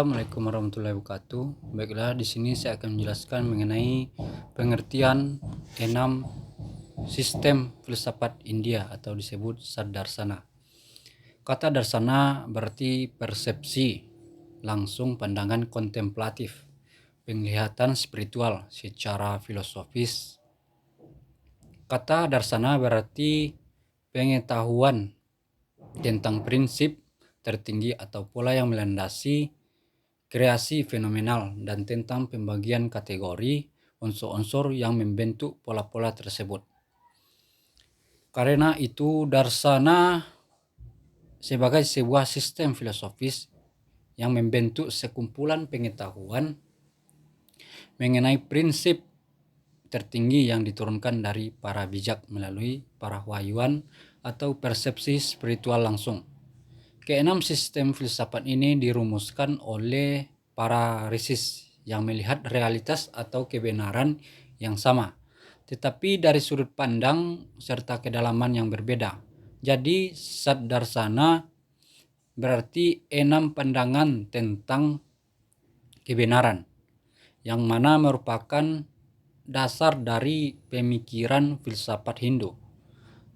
Assalamualaikum warahmatullahi wabarakatuh. Baiklah, di sini saya akan menjelaskan mengenai pengertian 6 sistem filsafat India atau disebut Saddarsana. Kata darsana berarti persepsi, langsung pandangan kontemplatif, penglihatan spiritual secara filosofis. Kata darsana berarti pengetahuan tentang prinsip tertinggi atau pola yang melandasi kreasi fenomenal dan tentang pembagian kategori unsur-unsur yang membentuk pola-pola tersebut. Karena itu darsana sebagai sebuah sistem filosofis yang membentuk sekumpulan pengetahuan mengenai prinsip tertinggi yang diturunkan dari para bijak melalui para wahyuan atau persepsi spiritual langsung. Keenam sistem filsafat ini dirumuskan oleh para risis yang melihat realitas atau kebenaran yang sama, tetapi dari sudut pandang serta kedalaman yang berbeda. Jadi Saddarsana berarti 6 pandangan tentang kebenaran, yang mana merupakan dasar dari pemikiran filsafat Hindu.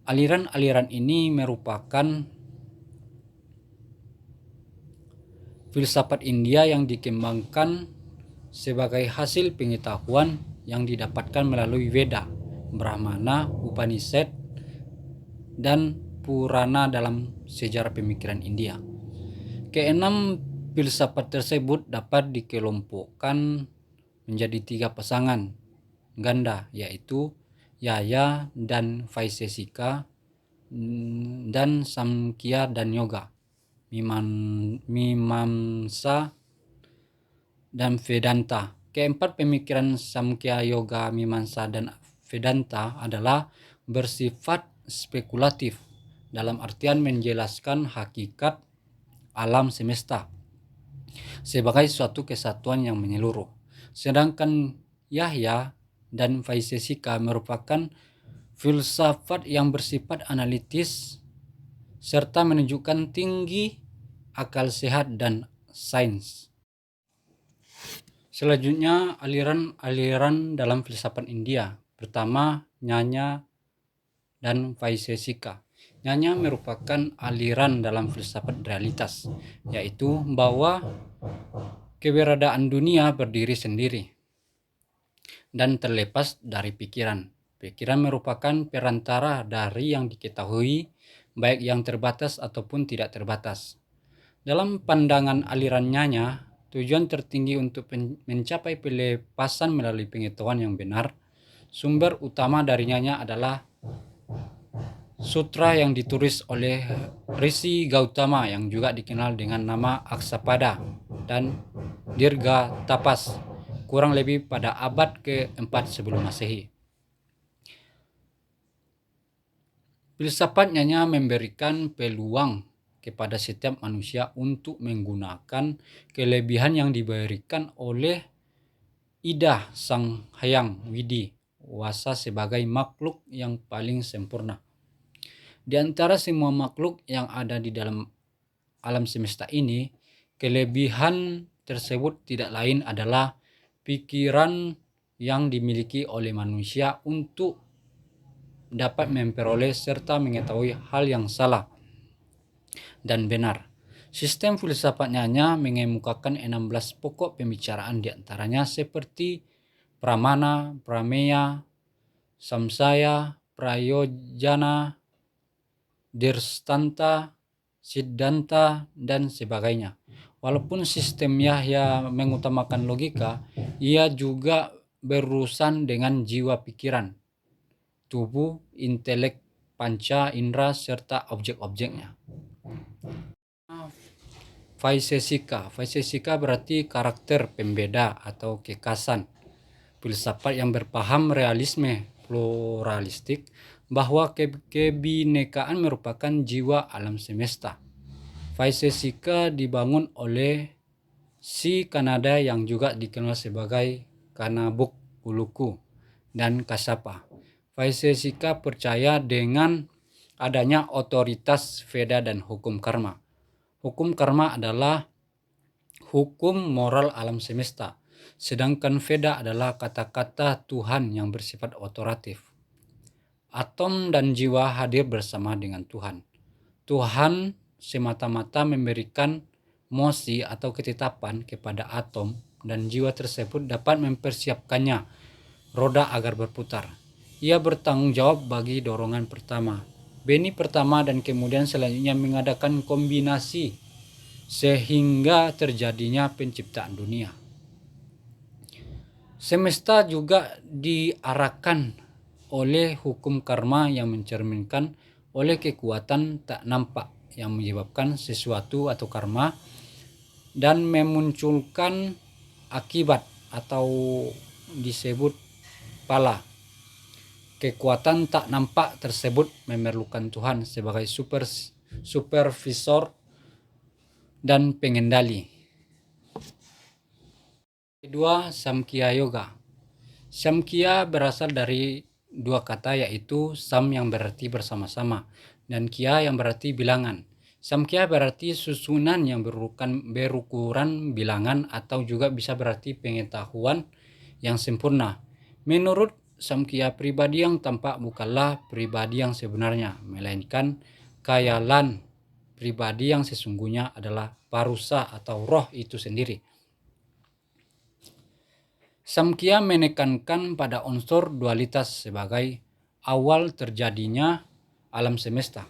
Aliran-aliran ini merupakan filsafat India yang dikembangkan sebagai hasil pengetahuan yang didapatkan melalui Veda, Brahmana, Upanishad, dan Purana dalam sejarah pemikiran India. Keenam filsafat tersebut dapat dikelompokkan menjadi 3 pasangan ganda, yaitu Yaya dan Vaisesika, dan Samkhya dan Yoga, Mimamsa dan Vedanta. Keempat pemikiran Samkhya, Yoga, Mimamsa, dan Vedanta adalah bersifat spekulatif dalam artian menjelaskan hakikat alam semesta sebagai suatu kesatuan yang menyeluruh. Sedangkan Yahya dan Vaisesika merupakan filsafat yang bersifat analitis serta menunjukkan tinggi akal sehat dan sains. Selanjutnya aliran-aliran dalam filsafat India. Pertama, Nyaya dan Vaisesika. Nyaya merupakan aliran dalam filsafat realitas, yaitu bahwa keberadaan dunia berdiri sendiri dan terlepas dari pikiran. Pikiran merupakan perantara dari yang diketahui, baik yang terbatas ataupun tidak terbatas. Dalam pandangan aliran Nyaya, tujuan tertinggi untuk mencapai pelepasan melalui pengetahuan yang benar. Sumber utama dari Nyaya adalah sutra yang ditulis oleh Rishi Gautama yang juga dikenal dengan nama Aksapada dan Dirga Tapas, kurang lebih pada abad ke-4 sebelum Masehi. Filsafat Nyaya memberikan peluang kepada setiap manusia untuk menggunakan kelebihan yang diberikan oleh Ida Sang Hyang Widi Wasa sebagai makhluk yang paling sempurna. Di antara semua makhluk yang ada di dalam alam semesta ini, kelebihan tersebut tidak lain adalah pikiran yang dimiliki oleh manusia untuk dapat memperoleh serta mengetahui hal yang salah dan benar. Sistem filsafat Nyaya mengemukakan 16 pokok pembicaraan, diantaranya seperti Pramana, Prameya, Samsaya, Prayojana, Dirstanta, Siddhanta, dan sebagainya. Walaupun sistem Yahya mengutamakan logika, ia juga berurusan dengan jiwa pikiran, tubuh, intelek, panca indera, serta objek-objeknya. Vaisesika berarti karakter pembeda atau kekasan. Filsafat yang berpaham realisme pluralistik bahwa kebinekaan merupakan jiwa alam semesta. Vaisesika dibangun oleh si Kanada yang juga dikenal sebagai Kanabuk Uluku dan Kasapa. Vaisesika percaya dengan adanya otoritas Veda dan hukum karma. Hukum karma adalah hukum moral alam semesta. Sedangkan Veda adalah kata-kata Tuhan yang bersifat otoratif. Atom dan jiwa hadir bersama dengan Tuhan. Tuhan semata-mata memberikan mosi atau ketetapan kepada atom dan jiwa tersebut dapat mempersiapkannya roda agar berputar. Ia bertanggung jawab bagi dorongan pertama, benih pertama, dan kemudian selanjutnya mengadakan kombinasi sehingga terjadinya penciptaan dunia. Semesta juga diarahkan oleh hukum karma yang mencerminkan oleh kekuatan tak nampak yang menyebabkan sesuatu atau karma dan memunculkan akibat atau disebut pala. Kekuatan tak nampak tersebut memerlukan Tuhan sebagai supervisor dan pengendali. Kedua, Samkhya Yoga. Samkhya berasal dari dua kata, yaitu sam yang berarti bersama-sama dan kya yang berarti bilangan. Samkhya berarti susunan yang berukuran bilangan atau juga bisa berarti pengetahuan yang sempurna. Menurut Samkhya, pribadi yang tampak bukanlah pribadi yang sebenarnya, melainkan khayalan. Pribadi yang sesungguhnya adalah parusa atau roh itu sendiri. Samkhya menekankan pada unsur dualitas sebagai awal terjadinya alam semesta,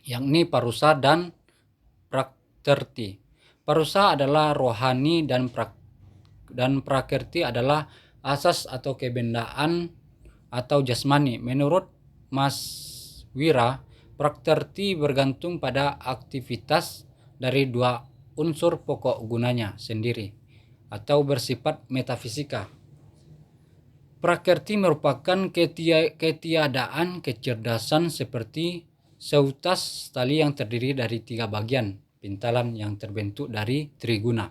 yakni parusa dan prakrti. Parusa adalah rohani dan prakrti adalah asas atau kebendaan atau jasmani. Menurut Mas Wira, prakrti bergantung pada aktivitas dari dua unsur pokok gunanya sendiri atau bersifat metafisika. Prakrti merupakan ketiadaan kecerdasan seperti seutas tali yang terdiri dari 3 bagian pintalan yang terbentuk dari triguna.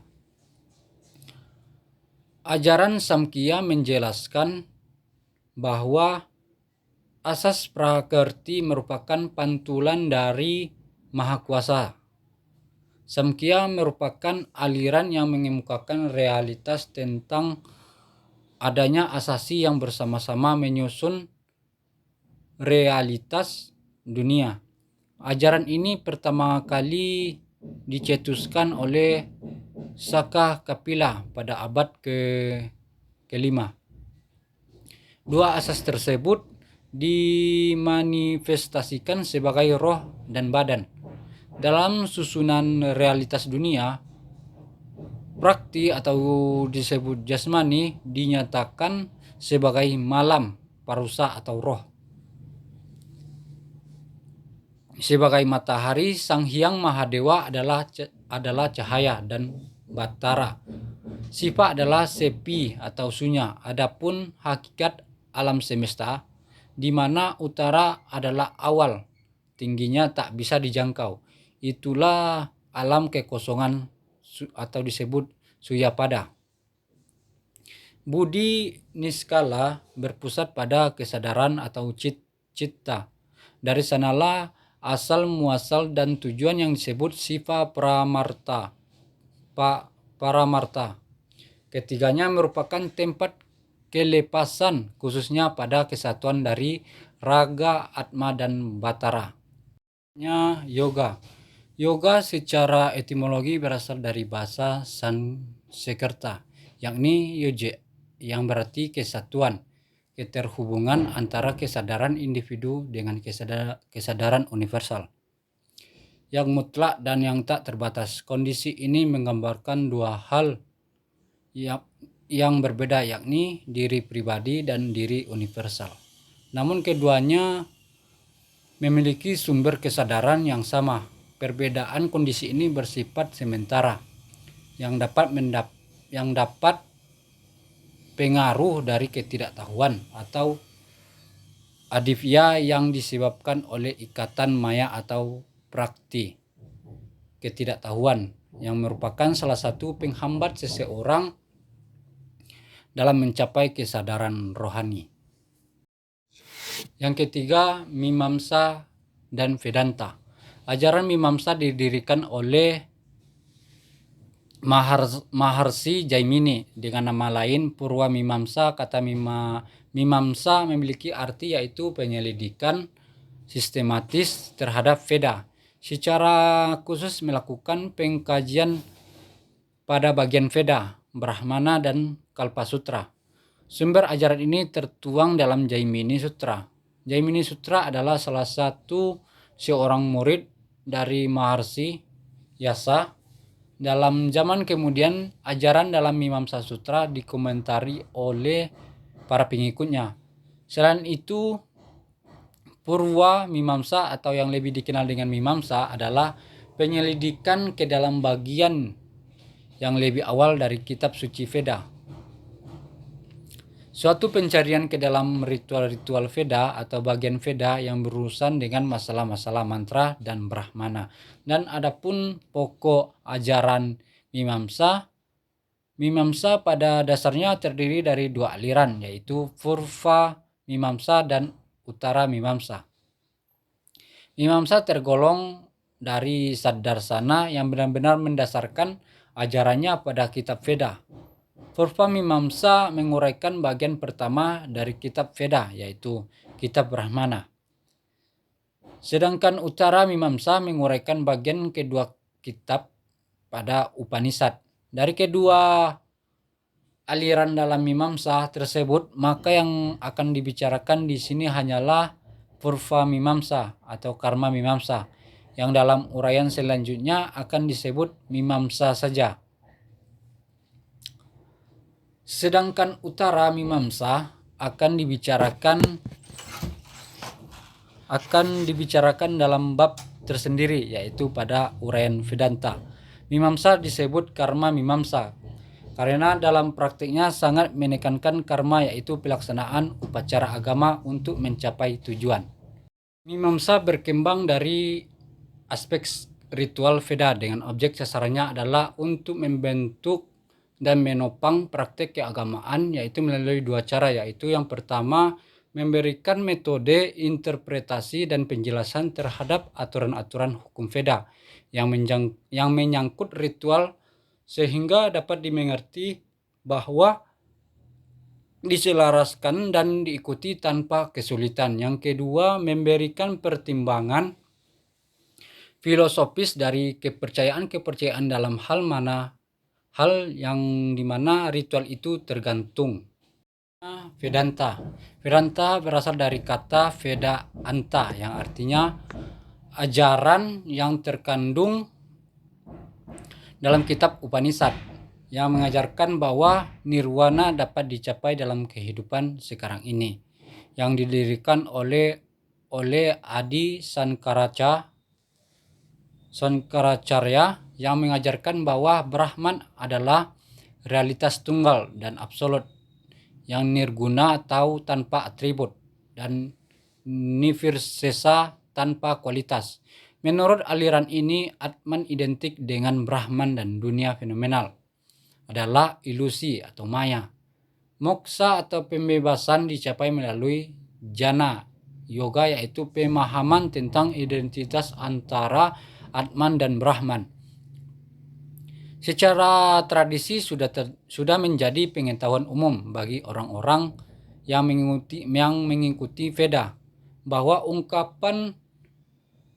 Ajaran Samkhya menjelaskan bahwa asas prakrti merupakan pantulan dari Maha Kuasa. Samkhya merupakan aliran yang mengemukakan realitas tentang adanya asasi yang bersama-sama menyusun realitas dunia. Ajaran ini pertama kali dicetuskan oleh Saka Kapila pada abad ke-5. Dua asas tersebut dimanifestasikan sebagai roh dan badan. Dalam susunan realitas dunia, prakti atau disebut jasmani dinyatakan sebagai malam, parusa atau roh. Sebagai matahari, Sang Hyang Mahadewa adalah cahaya dan batara. Sifa adalah sepi atau sunya. Adapun hakikat alam semesta, di mana utara adalah awal, tingginya tak bisa dijangkau. Itulah alam kekosongan atau disebut Suyapada. Budi niskala berpusat pada kesadaran atau citta. Dari sanalah asal muasal dan tujuan yang disebut sifa paramarta. Ketiganya merupakan tempat kelepasan khususnya pada kesatuan dari raga, atma, dan batara. Yoga. Yoga secara etimologi berasal dari bahasa Sanskerta, yakni yoje, yang berarti kesatuan, keterhubungan antara kesadaran individu dengan kesadaran universal yang mutlak dan yang tak terbatas. Kondisi ini menggambarkan dua hal yang berbeda, yakni diri pribadi dan diri universal. Namun keduanya memiliki sumber kesadaran yang sama. Perbedaan kondisi ini bersifat sementara yang dapat pengaruh dari ketidaktahuan atau adivya yang disebabkan oleh ikatan maya atau prakti ketidaktahuan yang merupakan salah satu penghambat seseorang dalam mencapai kesadaran rohani. Yang ketiga, Mimamsa dan Vedanta. Ajaran Mimamsa didirikan oleh Maharsi Jaimini dengan nama lain Purwa Mimamsa. Kata Mimamsa memiliki arti yaitu penyelidikan sistematis terhadap Veda, secara khusus melakukan pengkajian pada bagian Veda, Brahmana, dan Kalpasutra. Sumber ajaran ini tertuang dalam Jaimini Sutra. Jaimini Sutra adalah salah satu seorang murid dari Maharsi Yasa. Dalam zaman kemudian, ajaran dalam Mimamsa Sutra dikomentari oleh para pengikutnya. Selain itu, Purwa Mimamsa atau yang lebih dikenal dengan Mimamsa adalah penyelidikan ke dalam bagian yang lebih awal dari kitab suci Veda. Suatu pencarian ke dalam ritual-ritual Veda atau bagian Veda yang berurusan dengan masalah-masalah mantra dan Brahmana. Dan adapun pokok ajaran Mimamsa pada dasarnya terdiri dari dua aliran, yaitu Purva Mimamsa dan Uttara Mimamsa. Mimamsa tergolong dari Saddarsana yang benar-benar mendasarkan ajarannya pada kitab Veda. Purva Mimamsa menguraikan bagian pertama dari kitab Veda, yaitu kitab Brahmana. Sedangkan Uttara Mimamsa menguraikan bagian kedua kitab pada Upanishad. Dari kedua aliran dalam Mimamsa tersebut, maka yang akan dibicarakan di sini hanyalah Purva Mimamsa atau Karma Mimamsa, yang dalam uraian selanjutnya akan disebut Mimamsa saja. Sedangkan Uttara Mimamsa akan dibicarakan dalam bab tersendiri, yaitu pada uraian Vedanta. Mimamsa disebut Karma Mimamsa karena dalam praktiknya sangat menekankan karma, yaitu pelaksanaan upacara agama untuk mencapai tujuan. Mimamsa berkembang dari aspek ritual Veda dengan objek sasarannya adalah untuk membentuk dan menopang praktek keagamaan, yaitu melalui dua cara, yaitu yang pertama memberikan metode interpretasi dan penjelasan terhadap aturan-aturan hukum Veda yang menyangkut ritual sehingga dapat dimengerti bahwa diselaraskan dan diikuti tanpa kesulitan. Yang kedua, memberikan pertimbangan filosofis dari kepercayaan dalam hal yang dimana ritual itu tergantung. Vedanta berasal dari kata Veda Anta yang artinya ajaran yang terkandung dalam kitab Upanishad yang mengajarkan bahwa nirwana dapat dicapai dalam kehidupan sekarang ini, yang didirikan oleh Adi Sankaracharya yang mengajarkan bahwa Brahman adalah realitas tunggal dan absolut yang nirguna atau tanpa atribut dan nirvirsesa tanpa kualitas. Menurut aliran ini, Atman identik dengan Brahman dan dunia fenomenal adalah ilusi atau maya. Moksa atau pembebasan dicapai melalui jana yoga, yaitu pemahaman tentang identitas antara Atman dan Brahman. Secara tradisi sudah menjadi pengetahuan umum bagi orang-orang yang mengikuti Veda bahwa ungkapan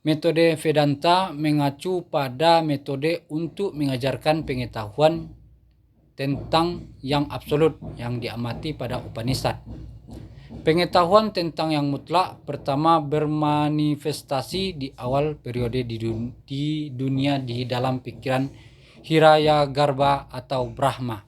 metode Vedanta mengacu pada metode untuk mengajarkan pengetahuan tentang yang absolut yang diamati pada Upanishad. Pengetahuan tentang yang mutlak pertama bermanifestasi di awal periode di dunia di dalam pikiran Hiraya Garbha atau Brahma.